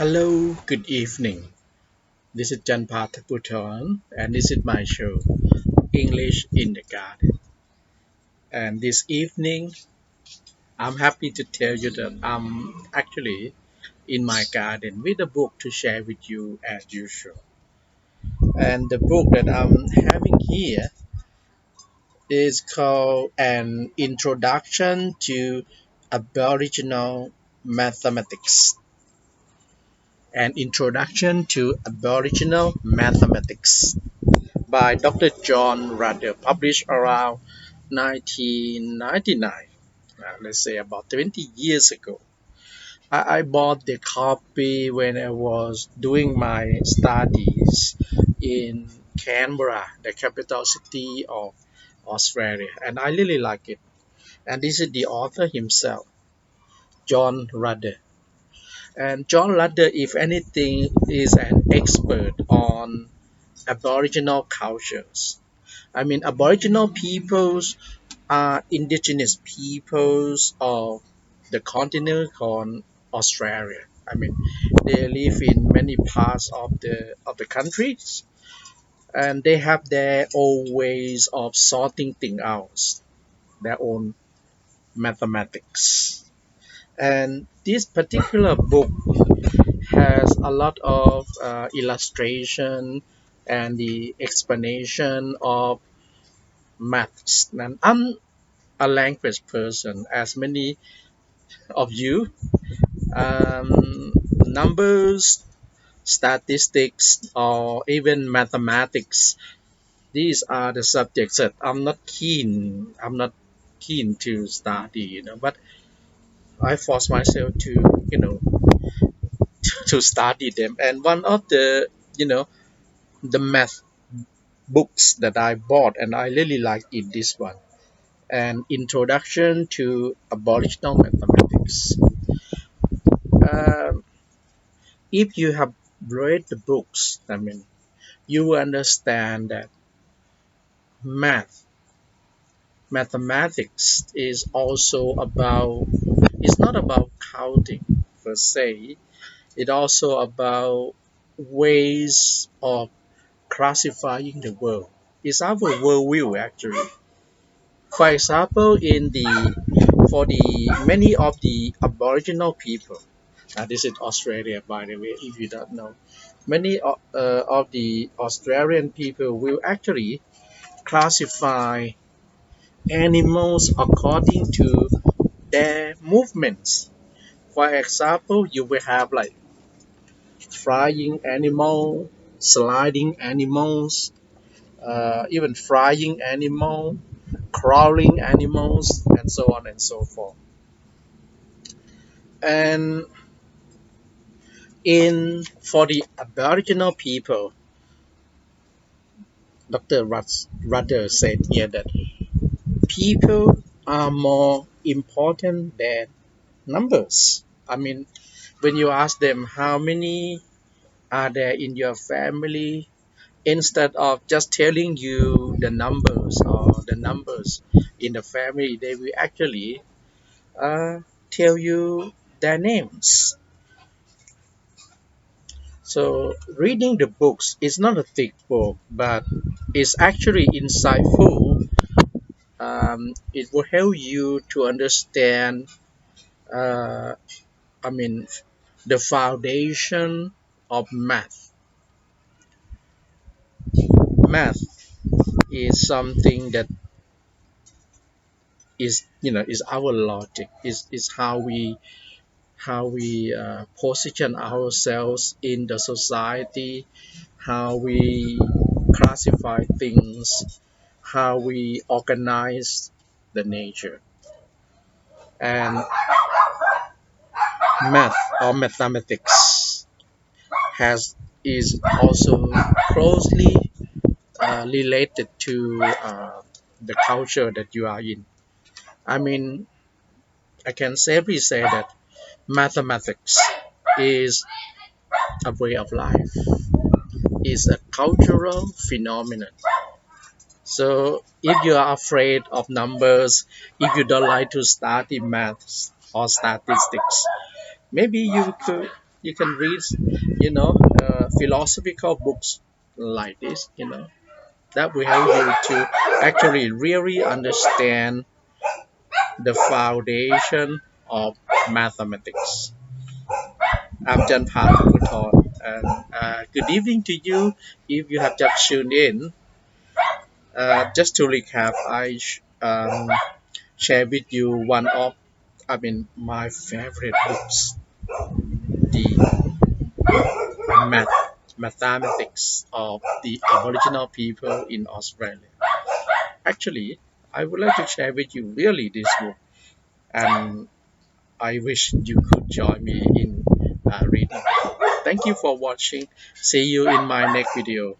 Hello, good evening. This is Janpha Thadphoothon, and this is my show, English in the Garden. And this evening, I'm happy to tell you that I'm actually in my garden with a book to share with you as usual. And the book that I'm having here is called An Introduction to Aboriginal Mathematics. An Introduction to Aboriginal Mathematics by Dr. John Rudder, published around 1999, let's say about 20 years ago. I bought the copy when I was doing my studies in Canberra, the capital city of Australia, and I really like it. And this is the author himself, John Rudder. And John Rudder, if anything, is an expert on Aboriginal cultures. I mean, Aboriginal peoples are indigenous peoples of the continent called Australia. I mean, they live in many parts of the countries, and they have their own ways of sorting things out, their own mathematics. And this particular book has a lot of illustration and the explanation of maths. And I'm a language person, as many of you. Numbers, statistics, or even mathematics. These are the subjects that I'm not keen. I'm not keen to study, but I force myself to, to study them. And one of the math books that I bought, and I really like it. This one, an introduction to Aboriginal mathematics. Um, if you have read the books, I mean, you will understand that math, mathematics is also about, it's not about counting per se, it's also about ways of classifying the world. It's our worldview actually. For example, for the many of the Aboriginal people, this is Australia, by the way, if you don't know. Many of the Australian people will actually classify animals according to their movements. For example, you will have like flying animal, sliding animals, even flying animal, crawling animals, and so on and so forth. And in for the Aboriginal people, Dr. Rudder said here that people are more important than numbers. I mean, when you ask them how many are there in your family, instead of just telling you the numbers or the numbers in the family, they will actually tell you their names. So reading the books is not a thick book, but it's actually insightful. It will help you to understand. Uh, I mean, the foundation of math. Math is something that is our logic. Is how we position ourselves in the society, how we classify things, how we organize the nature. And math or mathematics has is also closely related to the culture that you are in. I mean, I can safely say that mathematics is a way of life, is a cultural phenomenon. So if you are afraid of numbers, if you don't like to study maths or statistics, maybe you could. You can read, philosophical books like this. That will help you to actually really understand the foundation of mathematics. I'm Janpha Thadphoothon, and good evening to you. If you have just tuned in, just to recap, I share with you one of, my favorite books, the math, mathematics of the Aboriginal people in Australia. Actually, I would like to share with you really this book, and I wish you could join me in reading. Thank you for watching. See you in my next video.